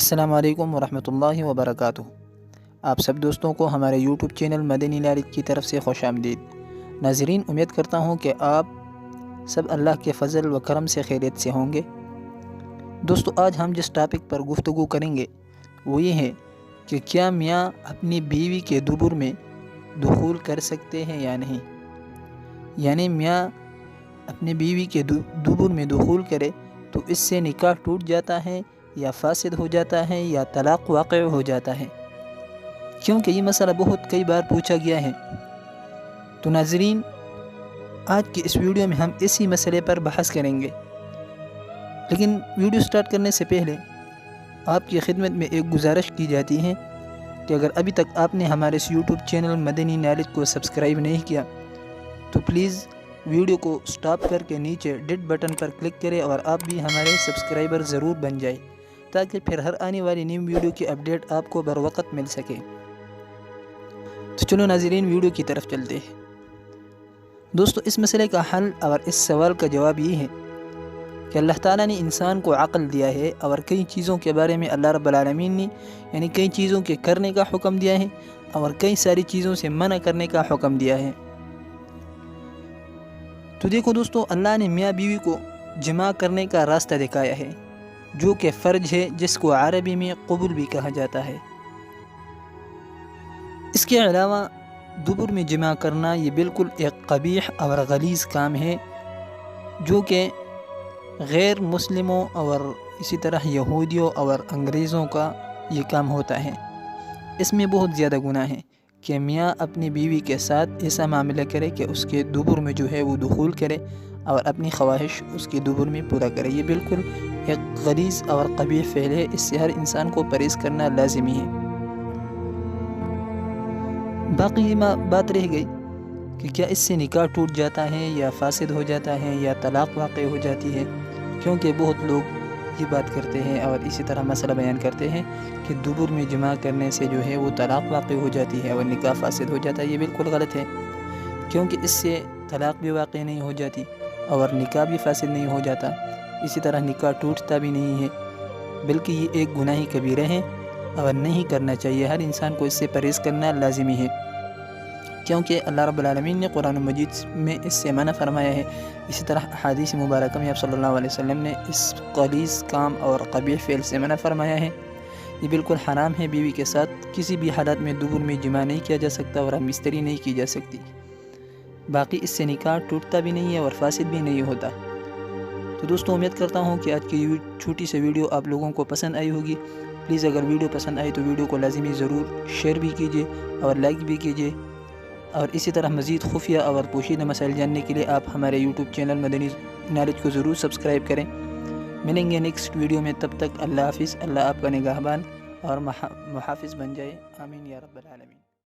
السلام علیکم ورحمۃ اللہ وبرکاتہ۔ آپ سب دوستوں کو ہمارے یوٹیوب چینل مدنی نالج کی طرف سے خوش آمدید۔ ناظرین، امید کرتا ہوں کہ آپ سب اللہ کے فضل و کرم سے خیریت سے ہوں گے۔ دوستو، آج ہم جس ٹاپک پر گفتگو کریں گے وہ یہ ہے کہ کیا میاں اپنی بیوی کے دبر میں دخول کر سکتے ہیں یا نہیں، یعنی میاں اپنی بیوی کے دبر میں دخول کرے تو اس سے نکاح ٹوٹ جاتا ہے یا فاسد ہو جاتا ہے یا طلاق واقع ہو جاتا ہے، کیونکہ یہ مسئلہ بہت کئی بار پوچھا گیا ہے۔ تو ناظرین، آج کی اس ویڈیو میں ہم اسی مسئلے پر بحث کریں گے، لیکن ویڈیو سٹارٹ کرنے سے پہلے آپ کی خدمت میں ایک گزارش کی جاتی ہے کہ اگر ابھی تک آپ نے ہمارے اس یوٹیوب چینل مدنی نالج کو سبسکرائب نہیں کیا تو پلیز ویڈیو کو سٹاپ کر کے نیچے ڈیٹ بٹن پر کلک کریں اور آپ بھی ہمارے سبسکرائبر ضرور بن جائیں، تاکہ پھر ہر آنے والی نئی ویڈیو کی اپڈیٹ آپ کو بر وقت مل سکے۔ تو چلو ناظرین، ویڈیو کی طرف چلتے ہیں۔ دوستو، اس مسئلے کا حل اور اس سوال کا جواب یہ ہے کہ اللہ تعالیٰ نے انسان کو عقل دیا ہے اور کئی چیزوں کے بارے میں اللہ رب العالمین نے یعنی کئی چیزوں کے کرنے کا حکم دیا ہے اور کئی ساری چیزوں سے منع کرنے کا حکم دیا ہے۔ تو دیکھو دوستو، اللہ نے میاں بیوی کو جمع کرنے کا راستہ دکھایا ہے، جو کہ فرج ہے، جس کو عربی میں قبول بھی کہا جاتا ہے۔ اس کے علاوہ دبر میں جمع کرنا یہ بالکل ایک قبیح اور غلیظ کام ہے، جو کہ غیر مسلموں اور اسی طرح یہودیوں اور انگریزوں کا یہ کام ہوتا ہے۔ اس میں بہت زیادہ گناہ ہے کہ میاں اپنی بیوی کے ساتھ ایسا معاملہ کرے کہ اس کے دبر میں جو ہے وہ دخول کرے اور اپنی خواہش اس کے دبر میں پورا کرے۔ یہ بالکل ایک غلیظ اور قبیح فعل ہے، اس سے ہر انسان کو پرہیز کرنا لازمی ہے۔ باقی یہ بات رہ گئی کہ کیا اس سے نکاح ٹوٹ جاتا ہے یا فاسد ہو جاتا ہے یا طلاق واقع ہو جاتی ہے، کیونکہ بہت لوگ یہ بات کرتے ہیں اور اسی طرح مسئلہ بیان کرتے ہیں کہ دبر میں جمع کرنے سے جو ہے وہ طلاق واقع ہو جاتی ہے اور نکاح فاسد ہو جاتا ہے۔ یہ بالکل غلط ہے، کیونکہ اس سے طلاق بھی واقع نہیں ہو جاتی اور نکاح بھی فاسد نہیں ہو جاتا، اسی طرح نکاح ٹوٹتا بھی نہیں ہے، بلکہ یہ ایک گناہ کبیرہ ہے اور نہیں کرنا چاہیے۔ ہر انسان کو اس سے پرہیز کرنا لازمی ہے، کیونکہ اللہ رب العالمین نے قرآن مجید میں اس سے منع فرمایا ہے۔ اسی طرح احادیث مبارکہ میں آپ صلی اللہ علیہ وسلم نے اس غلیظ کام اور قبیح فعل سے منع فرمایا ہے۔ یہ بالکل حرام ہے، بیوی کے ساتھ کسی بھی حالات میں دبر میں جمع نہیں کیا جا سکتا اور ہم استری نہیں کی جا سکتی۔ باقی اس سے نکاح ٹوٹتا بھی نہیں ہے اور فاسد بھی نہیں ہوتا۔ تو دوستوں، امید کرتا ہوں کہ آج کی یہ چھوٹی سی ویڈیو آپ لوگوں کو پسند آئی ہوگی۔ پلیز اگر ویڈیو پسند آئی تو ویڈیو کو لازمی ضرور شیئر بھی کیجیے اور لائک بھی کیجیے، اور اسی طرح مزید خفیہ اور پوشیدہ مسائل جاننے کے لیے آپ ہمارے یوٹیوب چینل مدنی نالج کو ضرور سبسکرائب کریں۔ ملیں گے نیکسٹ ویڈیو میں، تب تک اللہ حافظ۔ اللہ آپ کا نگہبان اور محافظ بن جائے، آمین یا رب العالمین۔